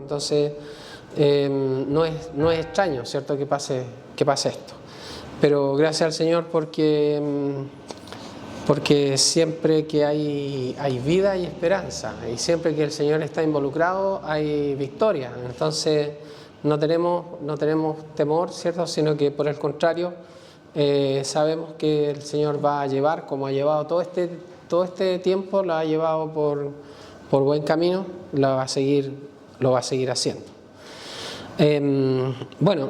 Entonces no es extraño, ¿cierto?, que pase esto. Pero gracias al Señor porque siempre que hay vida hay esperanza, y siempre que el Señor está involucrado hay victoria. Entonces no tenemos temor, ¿cierto?, sino que por el contrario sabemos que el Señor va a llevar, como ha llevado todo este tiempo, lo ha llevado por buen camino, lo va a seguir haciendo. Bueno,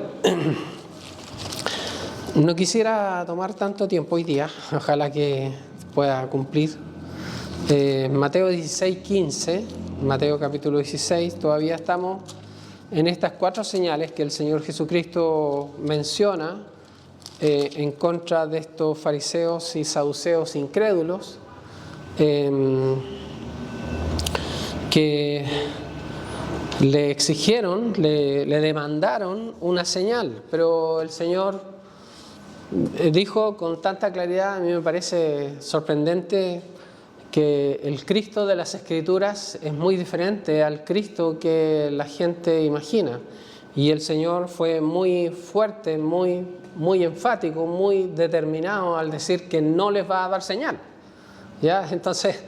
no quisiera tomar tanto tiempo hoy día, ojalá que pueda cumplir. Mateo 16:15, Mateo capítulo 16, todavía estamos en estas 4 señales que el Señor Jesucristo menciona en contra de estos fariseos y saduceos incrédulos que le exigieron, le demandaron una señal, pero el Señor dijo con tanta claridad. A mí me parece sorprendente que el Cristo de las Escrituras es muy diferente al Cristo que la gente imagina, y el Señor fue muy fuerte, muy enfático, muy determinado al decir que no les va a dar señal, ¿ya? Entonces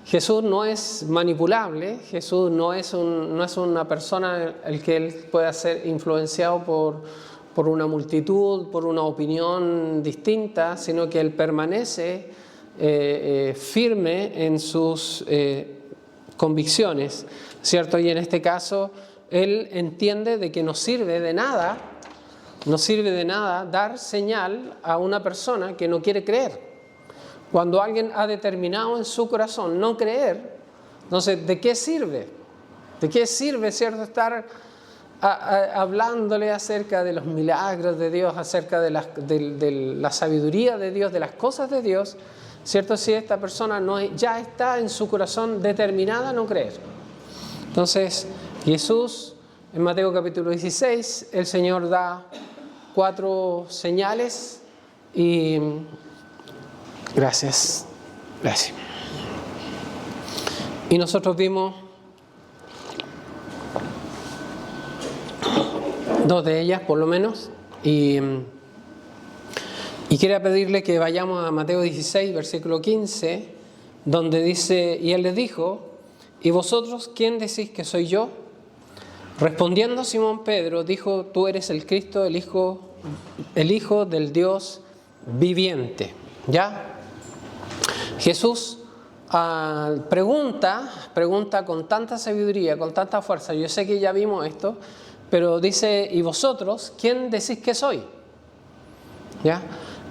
Jesús no es manipulable, Jesús no es una persona el que él pueda ser influenciado por una multitud, por una opinión distinta, sino que él permanece firme en sus convicciones, ¿cierto? Y en este caso él entiende de que no sirve de nada dar señal a una persona que no quiere creer. Cuando alguien ha determinado en su corazón no creer, entonces ¿de qué sirve? ¿De qué sirve, cierto, estar hablándole acerca de los milagros de Dios, acerca de la sabiduría de Dios, de las cosas de Dios, ¿cierto?, si esta persona ya está en su corazón determinada a no creer? Entonces Jesús, en Mateo capítulo 16, el Señor da 4 señales y... Gracias. Y nosotros vimos 2 de ellas por lo menos, y quería pedirle que vayamos a Mateo 16, versículo 15, donde dice: y él les dijo: ¿y vosotros quién decís que soy yo? Respondiendo Simón Pedro dijo: tú eres el Cristo, el Hijo del Dios viviente. ¿Ya? Jesús pregunta con tanta sabiduría, con tanta fuerza. Yo sé que ya vimos esto, pero dice: ¿y vosotros quién decís que soy? ¿Ya?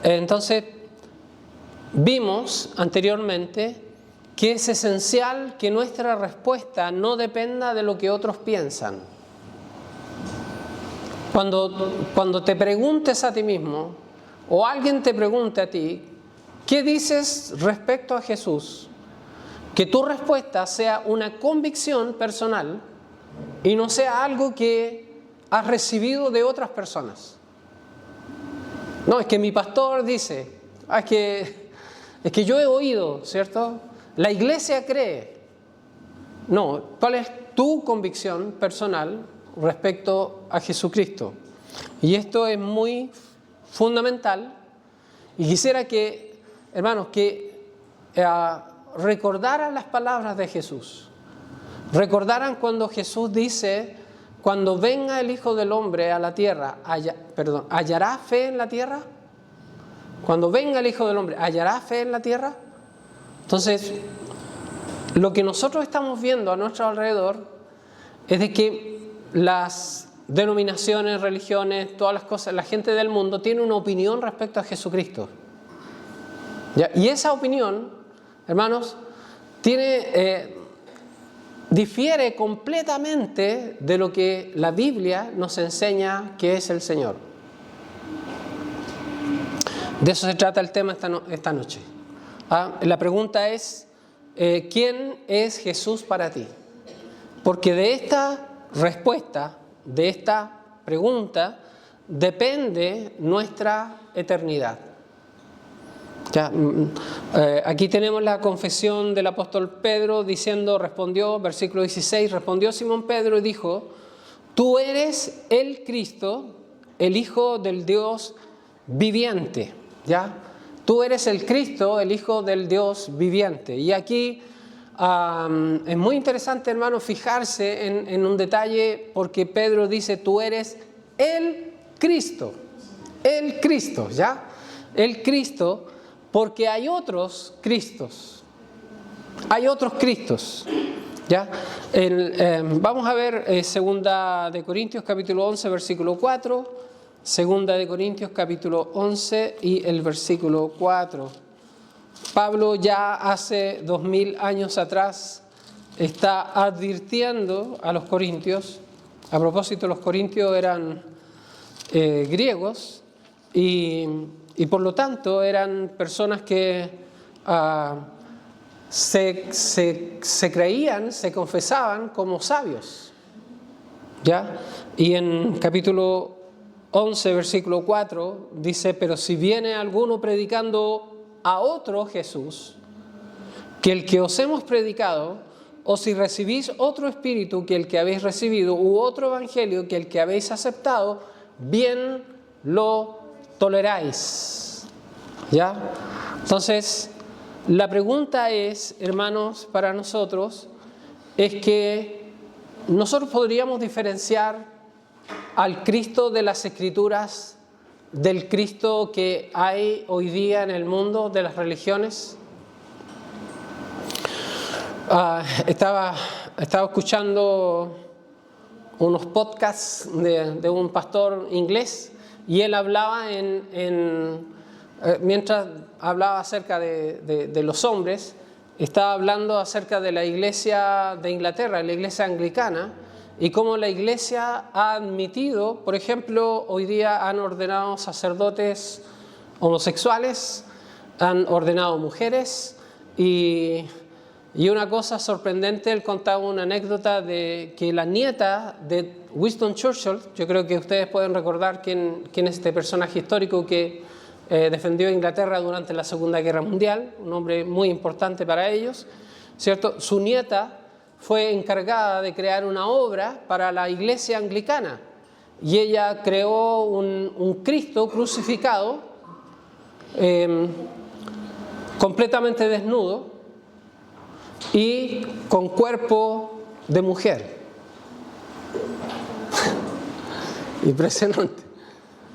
Entonces vimos anteriormente que es esencial que nuestra respuesta no dependa de lo que otros piensan. Cuando te preguntes a ti mismo, o alguien te pregunte a ti, ¿qué dices respecto a Jesús? Que tu respuesta sea una convicción personal y no sea algo que has recibido de otras personas. No, es que mi pastor dice, es que yo he oído, ¿cierto? La iglesia cree. No, ¿cuál es tu convicción personal respecto a Jesucristo? Y esto es muy fundamental, y quisiera que, hermanos, que recordaran las palabras de Jesús. Recordaran cuando Jesús dice: cuando venga el Hijo del Hombre a la tierra, ¿hallará fe en la tierra? Cuando venga el Hijo del Hombre, ¿hallará fe en la tierra? Entonces, lo que nosotros estamos viendo a nuestro alrededor es de que las denominaciones, religiones, todas las cosas, la gente del mundo tiene una opinión respecto a Jesucristo. ¿Ya? Y esa opinión, hermanos, difiere completamente de lo que la Biblia nos enseña que es el Señor. De eso se trata el tema esta noche. La pregunta es: ¿quién es Jesús para ti? Porque de esta respuesta, de esta pregunta, depende nuestra eternidad. Ya, aquí tenemos la confesión del apóstol Pedro diciendo, versículo 16, respondió Simón Pedro y dijo: tú eres el Cristo, el Hijo del Dios viviente, ¿ya? Tú eres el Cristo, el Hijo del Dios viviente. Y aquí es muy interesante, hermano, fijarse en un detalle, porque Pedro dice, tú eres el Cristo, ¿ya? El Cristo, porque hay otros Cristos, ¿ya? Vamos a ver segunda de Corintios capítulo 11, versículo 4, segunda de Corintios capítulo 11 y el versículo 4. Pablo ya hace 2000 años atrás está advirtiendo a los corintios. A propósito, los corintios eran griegos y por lo tanto eran personas que se creían, se confesaban como sabios, ¿ya? Y en capítulo 11, versículo 4, dice, pero si viene alguno predicando a otro Jesús, que el que os hemos predicado, o si recibís otro espíritu que el que habéis recibido, u otro evangelio que el que habéis aceptado, bien lo toleráis, ¿ya? Entonces, la pregunta es, hermanos, para nosotros, es que nosotros podríamos diferenciar al Cristo de las Escrituras del Cristo que hay hoy día en el mundo de las religiones. Estaba escuchando unos podcasts de un pastor inglés y él hablaba mientras hablaba acerca de los hombres, estaba hablando acerca de la iglesia de Inglaterra, la iglesia anglicana, y cómo la iglesia ha admitido, por ejemplo, hoy día han ordenado sacerdotes homosexuales, han ordenado mujeres, y una cosa sorprendente, él contaba una anécdota de que la nieta de Winston Churchill, yo creo que ustedes pueden recordar quién es este personaje histórico que defendió a Inglaterra durante la Segunda Guerra Mundial, un hombre muy importante para ellos, ¿cierto? Su nieta fue encargada de crear una obra para la iglesia anglicana y ella creó un Cristo crucificado, completamente desnudo y con cuerpo de mujer. Impresionante.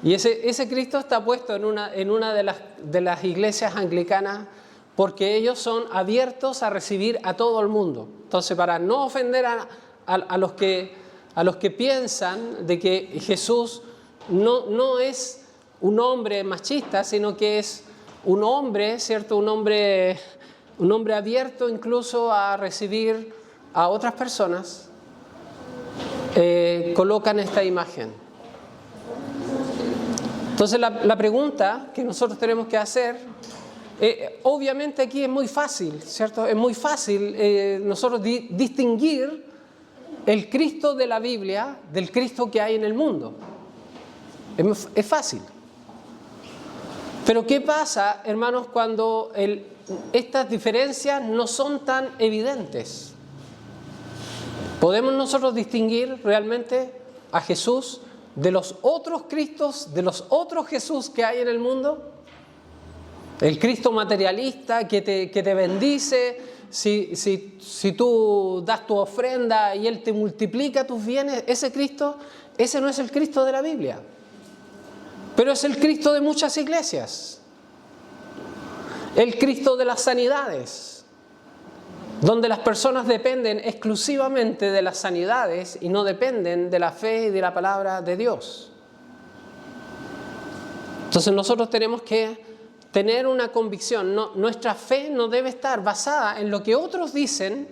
Y ese Cristo está puesto en una de las iglesias anglicanas porque ellos son abiertos a recibir a todo el mundo. Entonces, para no ofender a los que piensan de que Jesús no es un hombre machista, sino que es un hombre, ¿cierto? Un hombre abierto incluso a recibir a otras personas, colocan esta imagen. Entonces la pregunta que nosotros tenemos que hacer, obviamente aquí es muy fácil, ¿cierto? Es muy fácil nosotros distinguir el Cristo de la Biblia del Cristo que hay en el mundo. Es fácil. Pero ¿qué pasa, hermanos, cuando estas diferencias no son tan evidentes? ¿Podemos nosotros distinguir realmente a Jesús de los otros Cristos, de los otros Jesús que hay en el mundo? El Cristo materialista que te bendice, si tú das tu ofrenda y Él te multiplica tus bienes, ese Cristo, ese no es el Cristo de la Biblia. Pero es el Cristo de muchas iglesias. El Cristo de las sanidades, donde las personas dependen exclusivamente de las sanidades y no dependen de la fe y de la palabra de Dios. Entonces nosotros tenemos que tener una convicción. Nuestra fe no debe estar basada en lo que otros dicen,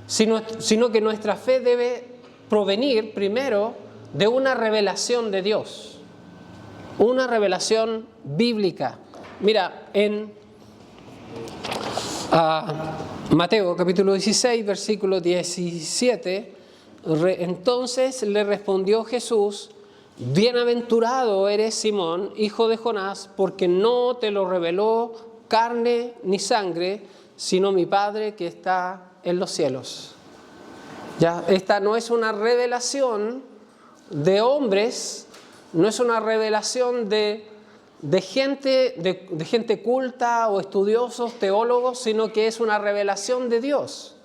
sino que nuestra fe debe provenir primero de una revelación de Dios, una revelación bíblica. Mira, en Mateo capítulo 16, versículo 17, entonces le respondió Jesús: bienaventurado eres Simón, hijo de Jonás, porque no te lo reveló carne ni sangre, sino mi Padre que está en los cielos. Ya, esta no es una revelación de hombres, no es una revelación de gente culta o estudiosos, teólogos, sino que es una revelación de Dios.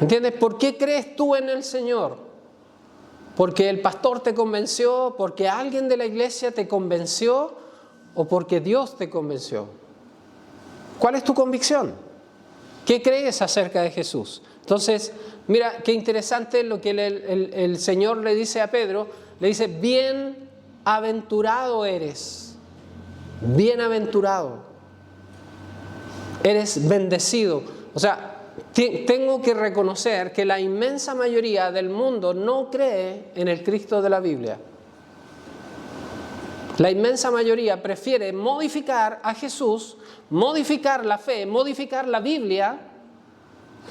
¿Entiendes? ¿Por qué crees tú en el Señor? ¿Porque el pastor te convenció? ¿Porque alguien de la iglesia te convenció? ¿O porque Dios te convenció? ¿Cuál es tu convicción? ¿Qué crees acerca de Jesús? Entonces, mira qué interesante lo que el Señor le dice a Pedro. Le dice, bienaventurado eres. Bienaventurado. Eres bendecido. O sea, tengo que reconocer que la inmensa mayoría del mundo no cree en el Cristo de la Biblia. La inmensa mayoría prefiere modificar a Jesús, modificar la fe, modificar la Biblia,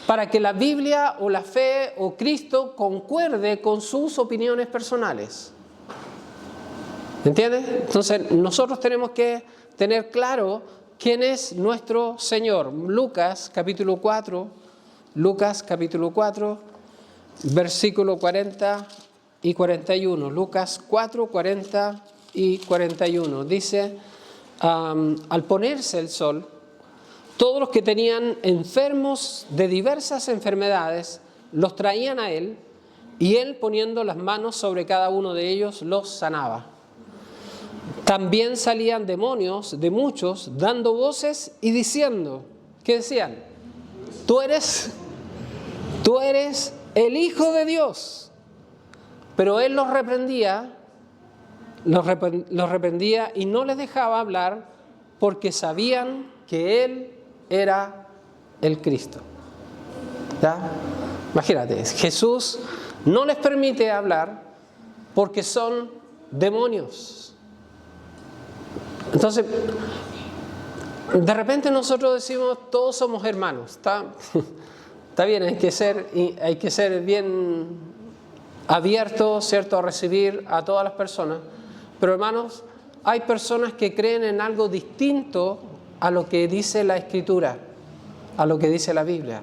para que la Biblia o la fe o Cristo concuerde con sus opiniones personales. ¿Entiendes? Entonces nosotros tenemos que tener claro quién es nuestro Señor. Lucas capítulo 4, versículo 40 y 41. Lucas 4, 40 y 41. Dice, al ponerse el sol, todos los que tenían enfermos de diversas enfermedades los traían a él, y él, poniendo las manos sobre cada uno de ellos, los sanaba. También salían demonios de muchos, dando voces y diciendo, ¿qué decían? Tú eres el Hijo de Dios. Pero él los reprendía y no les dejaba hablar, porque sabían que él era el Cristo. ¿Ya? Imagínate, Jesús no les permite hablar porque son demonios. Entonces, de repente nosotros decimos, todos somos hermanos. Está bien, hay que ser bien abiertos, ¿cierto?, a recibir a todas las personas. Pero hermanos, hay personas que creen en algo distinto a lo que dice la Escritura, a lo que dice la Biblia.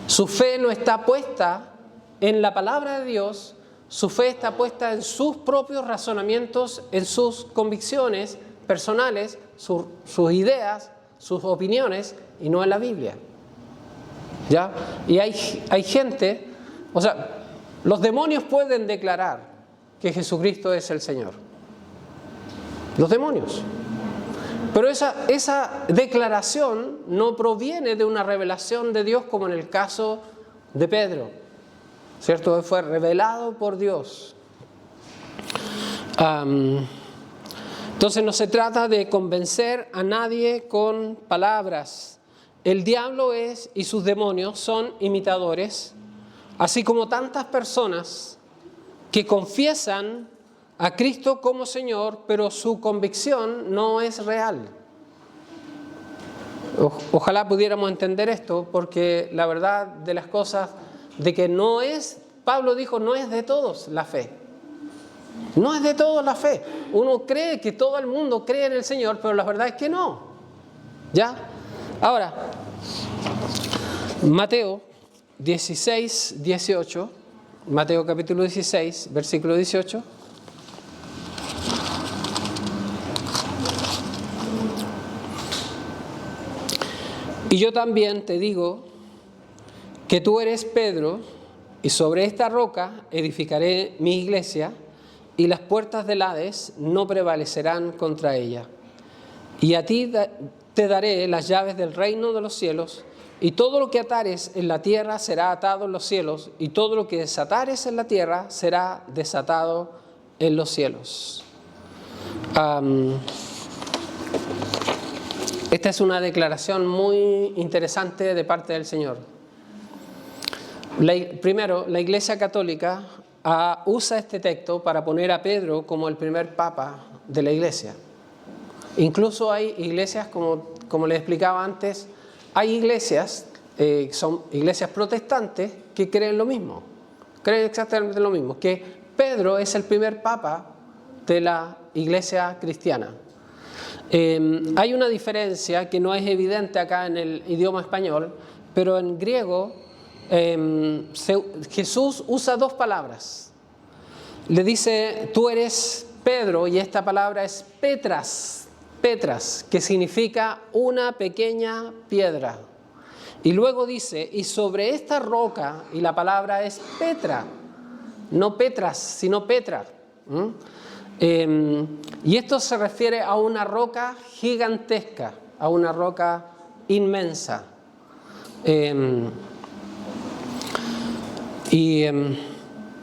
Su fe no está puesta en la palabra de Dios, su fe está puesta en sus propios razonamientos, en sus convicciones personales, sus ideas, sus opiniones, y no en la Biblia. ¿Ya? Y hay gente, o sea, los demonios pueden declarar que Jesucristo es el Señor. Los demonios. Pero esa declaración no proviene de una revelación de Dios, como en el caso de Pedro, ¿cierto? Fue revelado por Dios. Entonces no se trata de convencer a nadie con palabras. El diablo y sus demonios son imitadores, así como tantas personas que confiesan a Cristo como Señor, pero su convicción no es real. Ojalá pudiéramos entender esto, porque la verdad de las cosas, de que no es, Pablo dijo, no es de todos la fe. No es de todos la fe. Uno cree que todo el mundo cree en el Señor, pero la verdad es que no. ¿Ya? Ahora, Mateo 16, 18, Mateo capítulo 16, versículo 18. Y yo también te digo que tú eres Pedro, y sobre esta roca edificaré mi iglesia, y las puertas del Hades no prevalecerán contra ella. Y a ti te daré las llaves del reino de los cielos, y todo lo que atares en la tierra será atado en los cielos, y todo lo que desatares en la tierra será desatado en los cielos. Esta es una declaración muy interesante de parte del Señor. Primero, la Iglesia Católica usa este texto para poner a Pedro como el primer papa de la Iglesia. Incluso hay iglesias, como les explicaba antes, hay iglesias, son iglesias protestantes, que creen lo mismo. Creen exactamente lo mismo, que Pedro es el primer papa de la Iglesia cristiana. Hay una diferencia que no es evidente acá en el idioma español, pero en griego Jesús usa dos palabras. le dice, tú eres Pedro, y esta palabra es Petras, Petras, que significa una pequeña piedra. Y luego dice, y sobre esta roca, y la palabra es Petra, no Petras, sino Petra. Y esto se refiere a una roca gigantesca, a una roca inmensa.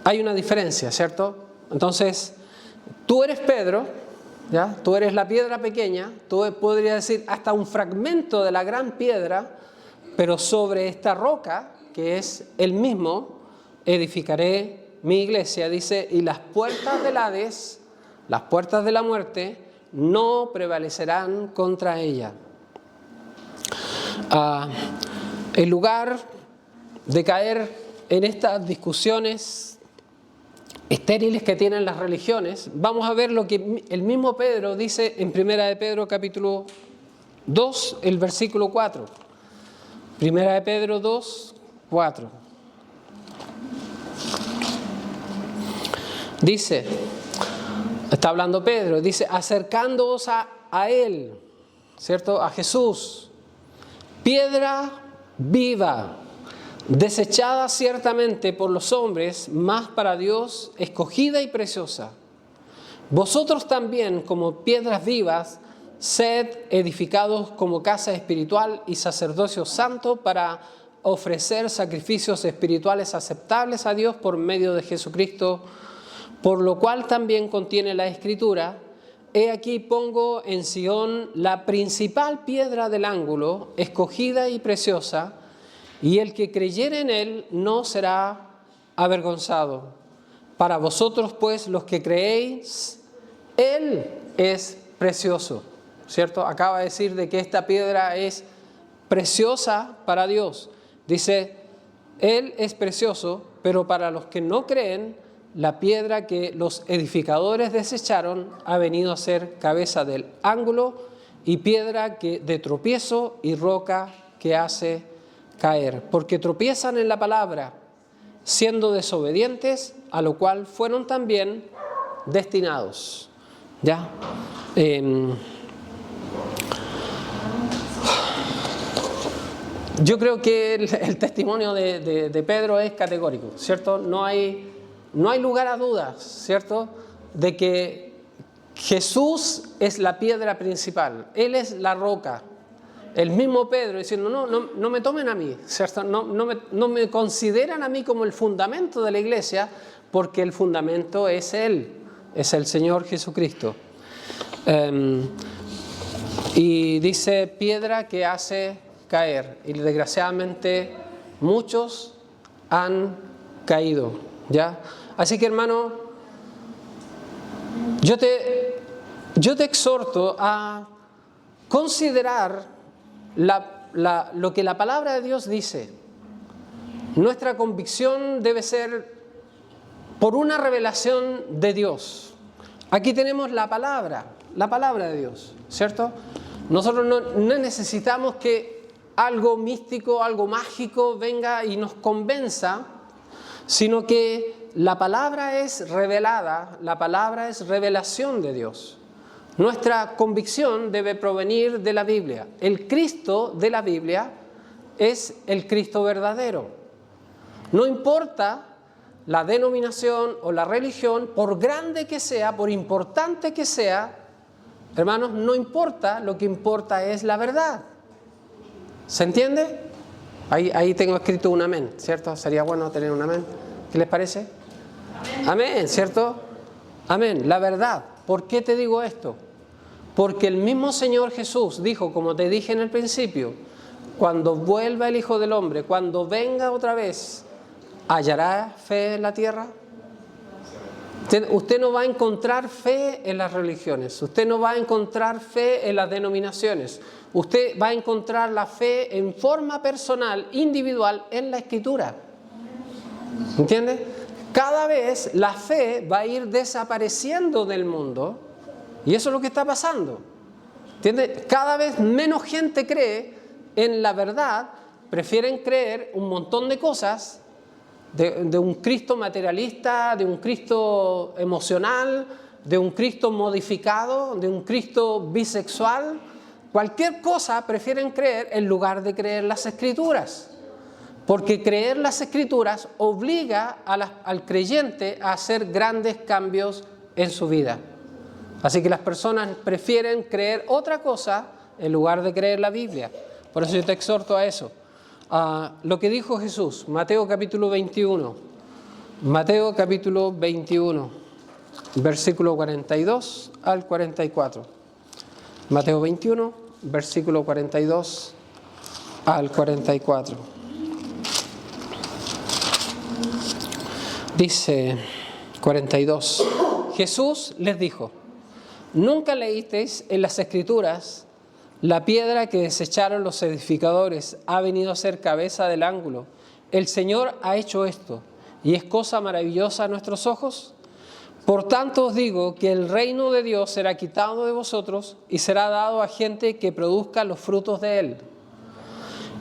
Hay una diferencia, ¿cierto? Entonces, tú eres Pedro, ¿ya? Tú eres la piedra pequeña, tú podrías decir hasta un fragmento de la gran piedra, pero sobre esta roca, que es el mismo, edificaré mi iglesia, dice, y las puertas del Hades, las puertas de la muerte, no prevalecerán contra ella. En lugar de caer en estas discusiones estériles que tienen las religiones, vamos a ver lo que el mismo Pedro dice en 1 de Pedro capítulo 2, el versículo 4. 1 de Pedro 2, 4. Dice, está hablando Pedro, dice, acercándoos a Él, ¿cierto? A Jesús, piedra viva, desechada ciertamente por los hombres, mas para Dios escogida y preciosa. Vosotros también, como piedras vivas, sed edificados como casa espiritual y sacerdocio santo para ofrecer sacrificios espirituales aceptables a Dios por medio de Jesucristo, por lo cual también contiene la Escritura, he aquí pongo en Sión la principal piedra del ángulo, escogida y preciosa, y el que creyere en él no será avergonzado. Para vosotros, pues, los que creéis, él es precioso, ¿cierto? Acaba de decir de que esta piedra es preciosa para Dios. Dice, él es precioso, pero para los que no creen, la piedra que los edificadores desecharon ha venido a ser cabeza del ángulo y piedra de tropiezo y roca que hace caer, porque tropiezan en la palabra, siendo desobedientes, a lo cual fueron también destinados. ¿Ya? Yo creo que el testimonio de Pedro es categórico, ¿cierto? No hay lugar a dudas, ¿cierto?, de que Jesús es la piedra principal, Él es la roca. El mismo Pedro diciendo, no me tomen a mí, ¿cierto? No me consideran a mí como el fundamento de la iglesia, porque el fundamento es Él, es el Señor Jesucristo. Y dice piedra que hace caer, y desgraciadamente muchos han caído, ¿ya? Así que, hermano, yo te exhorto a considerar lo que la palabra de Dios dice. Nuestra convicción debe ser por una revelación de Dios. Aquí tenemos la palabra de Dios, ¿cierto? Nosotros no necesitamos que algo místico, algo mágico venga y nos convenza, sino que la palabra es revelada, la palabra es revelación de Dios. Nuestra convicción debe provenir de la Biblia. El Cristo de la Biblia es el Cristo verdadero. No importa la denominación o la religión, por grande que sea, por importante que sea, hermanos, no importa, lo que importa es la verdad. ¿Se entiende? Ahí tengo escrito un amén, ¿cierto? Sería bueno tener un amén. ¿Qué les parece? Amén, ¿cierto? Amén, la verdad. ¿Por qué te digo esto? Porque el mismo Señor Jesús dijo, como te dije en el principio, cuando vuelva el Hijo del Hombre, cuando venga otra vez, ¿hallará fe en la tierra? Usted no va a encontrar fe en las religiones, usted no va a encontrar fe en las denominaciones, usted va a encontrar la fe en forma personal, individual, en la Escritura. ¿Entiende? Cada vez la fe va a ir desapareciendo del mundo, y eso es lo que está pasando. ¿Entiende? Cada vez menos gente cree en la verdad, prefieren creer un montón de cosas, de un Cristo materialista, de un Cristo emocional, de un Cristo modificado, de un Cristo bisexual. Cualquier cosa prefieren creer en lugar de creer las Escrituras. Porque creer las Escrituras obliga al creyente a hacer grandes cambios en su vida. Así que las personas prefieren creer otra cosa en lugar de creer la Biblia. Por eso yo te exhorto a eso. Lo que dijo Jesús, Mateo capítulo 21. Mateo capítulo 21, versículo 42 al 44. Mateo 21, versículo 42 al 44. Dice 42. Jesús les dijo: ¿nunca leísteis en las Escrituras: la piedra que desecharon los edificadores ha venido a ser cabeza del ángulo? El Señor ha hecho esto, y es cosa maravillosa a nuestros ojos. Por tanto os digo que el reino de Dios será quitado de vosotros y será dado a gente que produzca los frutos de él.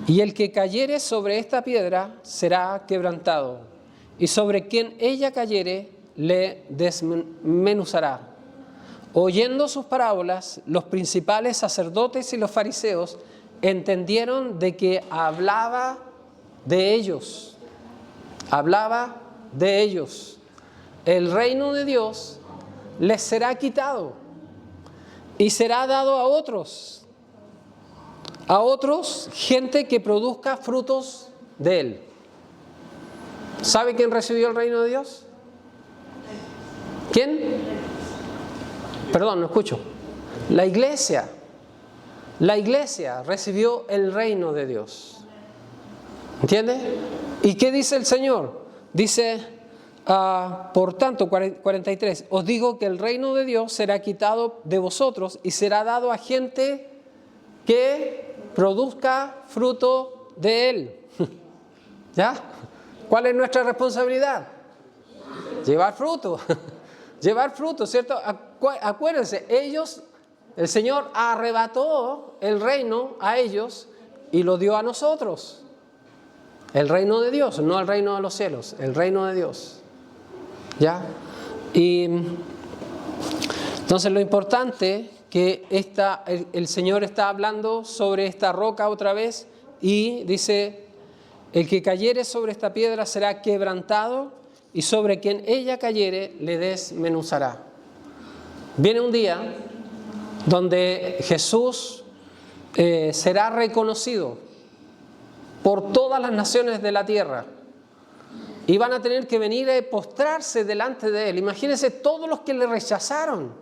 Y el que cayere sobre esta piedra será quebrantado, y sobre quien ella cayere le desmenuzará. Oyendo sus parábolas, los principales sacerdotes y los fariseos entendieron de que hablaba de ellos. Hablaba de ellos. El reino de Dios les será quitado y será dado a otros. A otros, gente que produzca frutos de él. ¿Sabe quién recibió el reino de Dios? ¿Quién? Perdón, no escucho. La iglesia. La iglesia recibió el reino de Dios. ¿Entiende? ¿Y qué dice el Señor? Dice, por tanto, 43, os digo que el reino de Dios será quitado de vosotros y será dado a gente que produzca fruto de él. ¿Ya? ¿Cuál es nuestra responsabilidad? Llevar fruto. Llevar fruto, ¿cierto? Acuérdense, el Señor arrebató el reino a ellos y lo dio a nosotros. El reino de Dios, no el reino de los cielos, el reino de Dios. ¿Ya? Y entonces lo importante que el Señor está hablando sobre esta roca otra vez y dice: el que cayere sobre esta piedra será quebrantado, y sobre quien ella cayere le desmenuzará. Viene un día donde Jesús será reconocido por todas las naciones de la tierra y van a tener que venir a postrarse delante de él. Imagínense todos los que le rechazaron.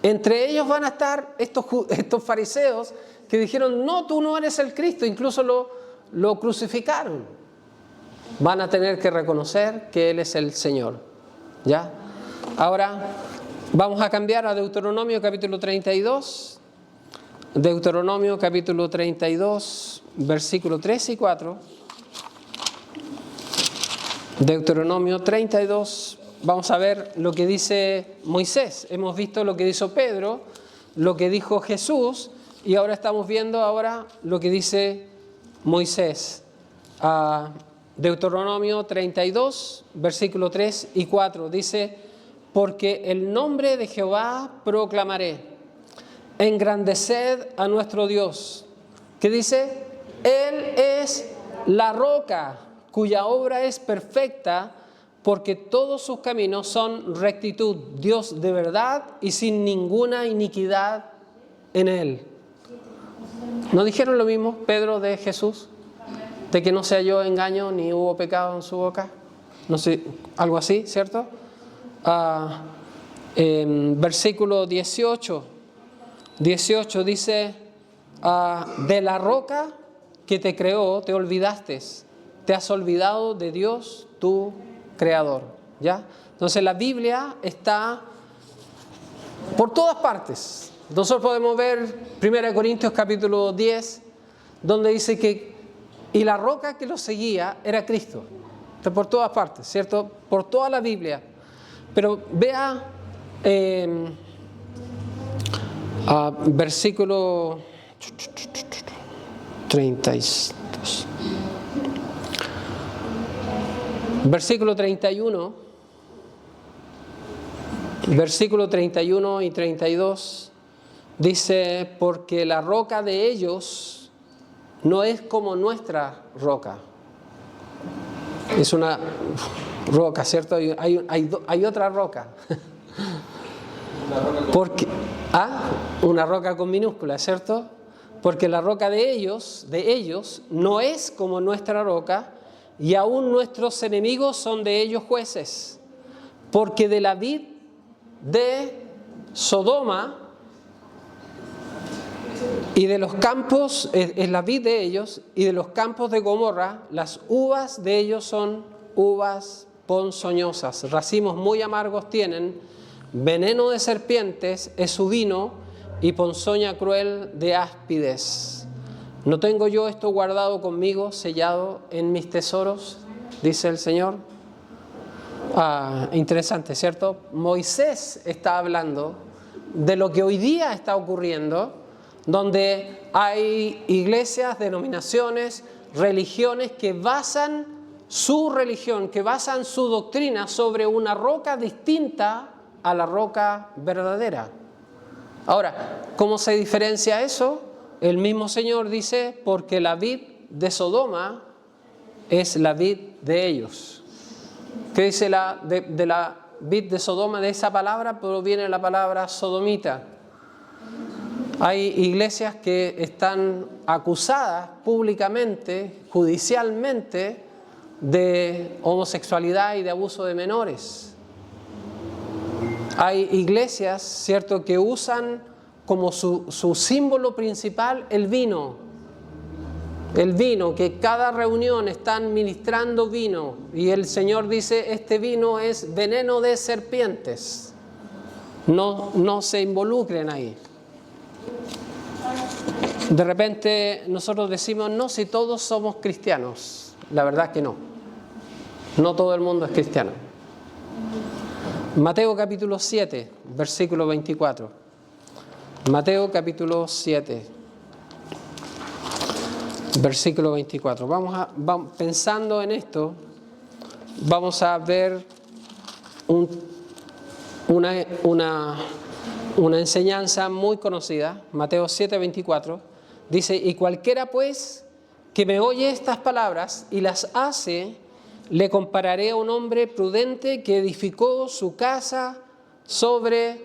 Entre ellos van a estar estos fariseos que dijeron: no, tú no eres el Cristo, incluso lo crucificaron. Van a tener que reconocer que Él es el Señor. ¿Ya? Ahora vamos a cambiar a Deuteronomio capítulo 32. Deuteronomio capítulo 32, versículo 3 y 4. Deuteronomio 32, vamos a ver lo que dice Moisés. Hemos visto lo que hizo Pedro, lo que dijo Jesús, y ahora estamos viendo lo que dice Moisés. Deuteronomio 32, versículo 3 y 4, dice: porque el nombre de Jehová proclamaré, engrandeced a nuestro Dios. ¿Qué dice? Él es la roca cuya obra es perfecta, porque todos sus caminos son rectitud, Dios de verdad y sin ninguna iniquidad en él. ¿No dijeron lo mismo Pedro de Jesús? De que no se halló engaño ni hubo pecado en su boca. No sé, algo así, ¿cierto? Versículo 18 dice: de la roca que te creó te olvidaste, te has olvidado de Dios tu creador. ¿Ya? Entonces la Biblia está por todas partes. Nosotros podemos ver 1 Corintios capítulo 10, donde dice que y la roca que lo seguía era Cristo. Está por todas partes, ¿cierto? Por toda la Biblia. Pero vea versículo 32. Versículo 31. Versículo 31 y 32 dice, porque la roca de ellos no es como nuestra roca. Es una roca, ¿cierto? Hay otra roca. Porque, una roca con minúscula, ¿cierto? Porque la roca de ellos no es como nuestra roca, y aún nuestros enemigos son de ellos jueces. Porque de la vid de Sodoma y de los campos, es la vid de ellos, y de los campos de Gomorra, las uvas de ellos son uvas ponzoñosas, racimos muy amargos tienen, veneno de serpientes es su vino, y ponzoña cruel de áspides. ¿No tengo yo esto guardado conmigo, sellado en mis tesoros? Dice el Señor. Interesante, ¿cierto? Moisés está hablando de lo que hoy día está ocurriendo, donde hay iglesias, denominaciones, religiones que basan su religión, que basan su doctrina sobre una roca distinta a la roca verdadera. Ahora, ¿cómo se diferencia eso? El mismo Señor dice, porque la vid de Sodoma es la vid de ellos. ¿Qué dice de la vid de Sodoma? De esa palabra proviene la palabra sodomita. Hay iglesias que están acusadas públicamente, judicialmente, de homosexualidad y de abuso de menores. Hay iglesias, ¿cierto?, que usan como su símbolo principal el vino. El vino, que cada reunión están ministrando vino. Y el Señor dice, este vino es veneno de serpientes. No se involucren ahí. De repente nosotros decimos, no, si todos somos cristianos. La verdad que no. No todo el mundo es cristiano. Mateo capítulo 7, versículo 24. Mateo capítulo 7, versículo 24. Vamos pensando en esto, vamos a ver una enseñanza muy conocida. Mateo 7, 24. Dice, y cualquiera pues que me oye estas palabras y las hace, le compararé a un hombre prudente que edificó su casa ¿sobre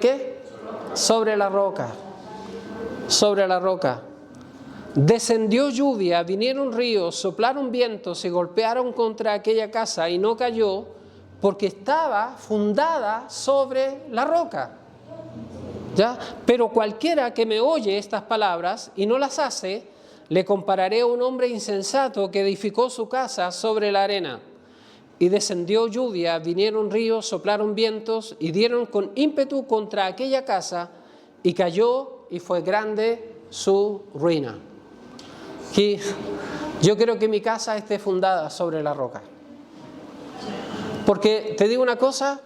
qué? Sobre la roca. Sobre la roca. Descendió lluvia, vinieron ríos, soplaron vientos y golpearon contra aquella casa y no cayó porque estaba fundada sobre la roca. ¿Ya? Pero cualquiera que me oye estas palabras y no las hace, le compararé a un hombre insensato que edificó su casa sobre la arena. Y descendió lluvia, vinieron ríos, soplaron vientos y dieron con ímpetu contra aquella casa y cayó y fue grande su ruina. Y yo quiero que mi casa esté fundada sobre la roca. Porque te digo una cosa,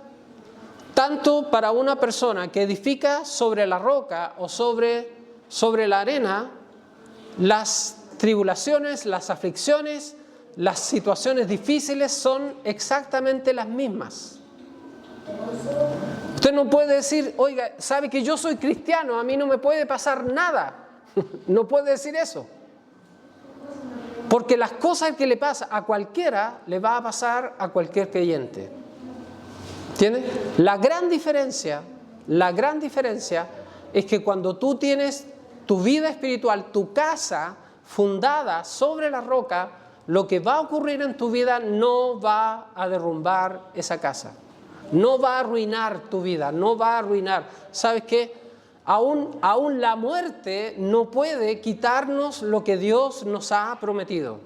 tanto para una persona que edifica sobre la roca o sobre la arena, las tribulaciones, las aflicciones, las situaciones difíciles son exactamente las mismas. Usted no puede decir, oiga, sabe que yo soy cristiano, a mí no me puede pasar nada. No puede decir eso. Porque las cosas que le pasa a cualquiera, le va a pasar a cualquier creyente. ¿Entiendes? La gran diferencia es que cuando tú tienes tu vida espiritual, tu casa fundada sobre la roca, lo que va a ocurrir en tu vida no va a derrumbar esa casa. No va a arruinar tu vida, no va a arruinar. ¿Sabes qué? Aún la muerte no puede quitarnos lo que Dios nos ha prometido.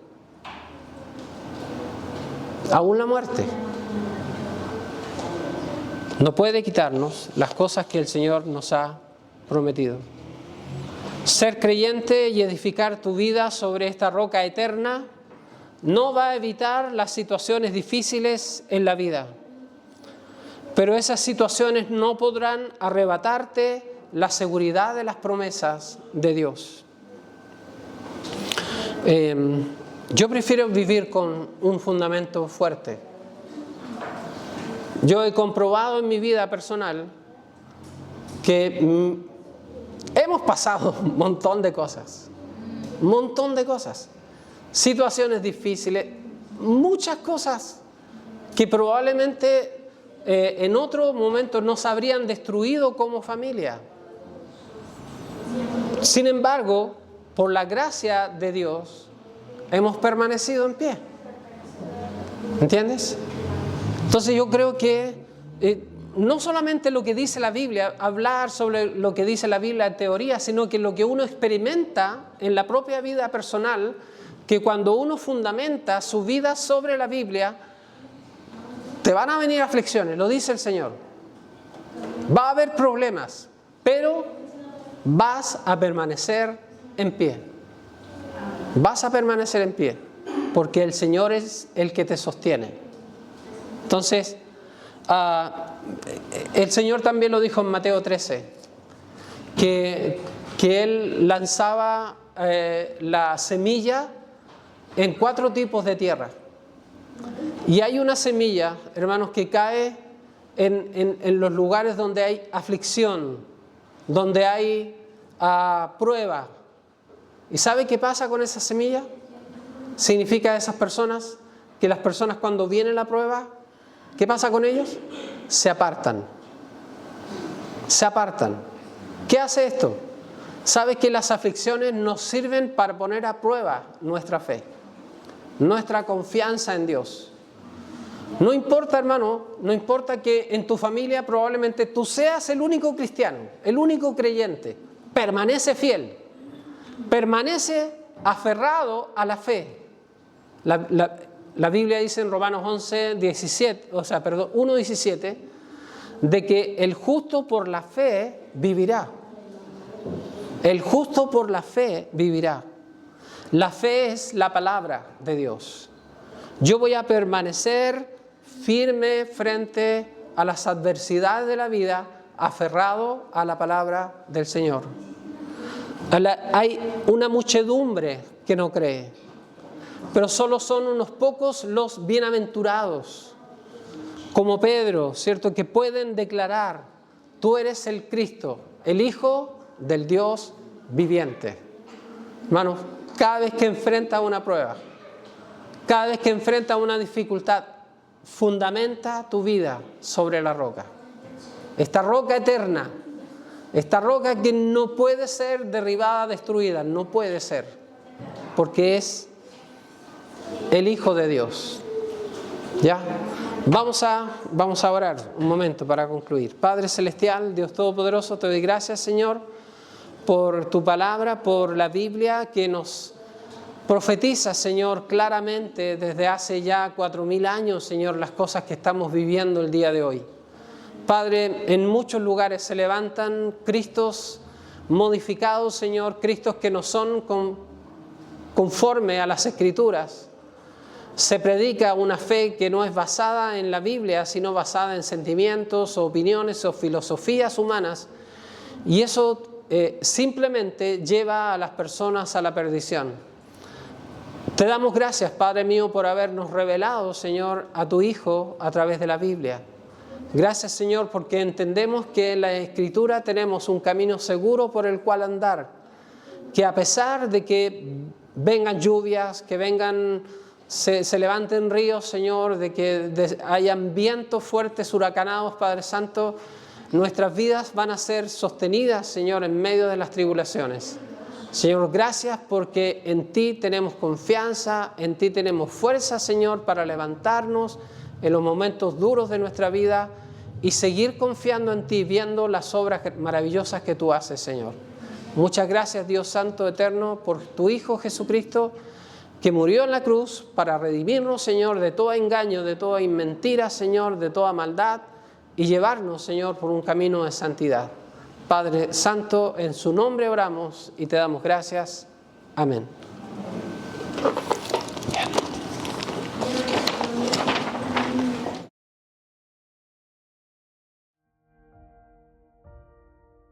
Aún la muerte no puede quitarnos las cosas que el Señor nos ha prometido. Ser creyente y edificar tu vida sobre esta roca eterna no va a evitar las situaciones difíciles en la vida. Pero esas situaciones no podrán arrebatarte la seguridad de las promesas de Dios. Yo prefiero vivir con un fundamento fuerte. Yo he comprobado en mi vida personal que hemos pasado un montón de cosas, situaciones difíciles, muchas cosas que probablemente en otro momento nos habrían destruido como familia. Sin embargo, por la gracia de Dios, hemos permanecido en pie. ¿Entiendes? Entonces yo creo que no solamente lo que dice la Biblia, hablar sobre lo que dice la Biblia en teoría, sino que lo que uno experimenta en la propia vida personal, que cuando uno fundamenta su vida sobre la Biblia, te van a venir aflicciones, lo dice el Señor. Va a haber problemas, pero vas a permanecer en pie. Vas a permanecer en pie, porque el Señor es el que te sostiene. Entonces, el Señor también lo dijo en Mateo 13, que Él lanzaba la semilla en 4 tipos de tierra. Y hay una semilla, hermanos, que cae en los lugares donde hay aflicción, donde hay prueba. ¿Y sabe qué pasa con esa semilla? Significa a esas personas que las personas cuando viene la prueba, ¿qué pasa con ellos? Se apartan. Se apartan. ¿Qué hace esto? Sabe que las aflicciones nos sirven para poner a prueba nuestra fe, nuestra confianza en Dios. No importa, hermano, no importa que en tu familia probablemente tú seas el único cristiano, el único creyente. Permanece fiel, permanece aferrado a la fe. La Biblia dice en Romanos 1:17, de que el justo por la fe vivirá. El justo por la fe vivirá. La fe es la palabra de Dios. Yo voy a permanecer firme frente a las adversidades de la vida, aferrado a la palabra del Señor. Hay una muchedumbre que no cree, pero solo son unos pocos los bienaventurados, como Pedro, ¿cierto?, que pueden declarar: tú eres el Cristo, el Hijo del Dios viviente. Hermanos, cada vez que enfrenta una prueba, cada vez que enfrenta una dificultad, fundamenta tu vida sobre la roca. Esta roca eterna, esta roca que no puede ser derribada, destruida, no puede ser, porque es el Hijo de Dios. ¿Ya? Vamos a orar un momento para concluir. Padre Celestial, Dios Todopoderoso, te doy gracias, Señor, por tu palabra, por la Biblia que nos profetiza, Señor, claramente desde hace ya 4000 años, Señor, las cosas que estamos viviendo el día de hoy. Padre, en muchos lugares se levantan Cristos modificados, Señor, Cristos que no son conforme a las Escrituras. Se predica una fe que no es basada en la Biblia, sino basada en sentimientos, o opiniones o filosofías humanas, y eso simplemente lleva a las personas a la perdición. Te damos gracias, Padre mío, por habernos revelado, Señor, a tu Hijo a través de la Biblia. Gracias, Señor, porque entendemos que en la Escritura tenemos un camino seguro por el cual andar, que a pesar de que vengan lluvias, que se levanten ríos, Señor, de que hayan vientos fuertes, huracanados, Padre Santo, nuestras vidas van a ser sostenidas, Señor, en medio de las tribulaciones. Señor, gracias porque en ti tenemos confianza, en ti tenemos fuerza, Señor, para levantarnos en los momentos duros de nuestra vida y seguir confiando en ti, viendo las obras maravillosas que tú haces, Señor. Muchas gracias, Dios Santo Eterno, por tu Hijo Jesucristo, que murió en la cruz para redimirnos, Señor, de todo engaño, de toda mentira, Señor, de toda maldad, y llevarnos, Señor, por un camino de santidad. Padre Santo, en su nombre oramos y te damos gracias. Amén.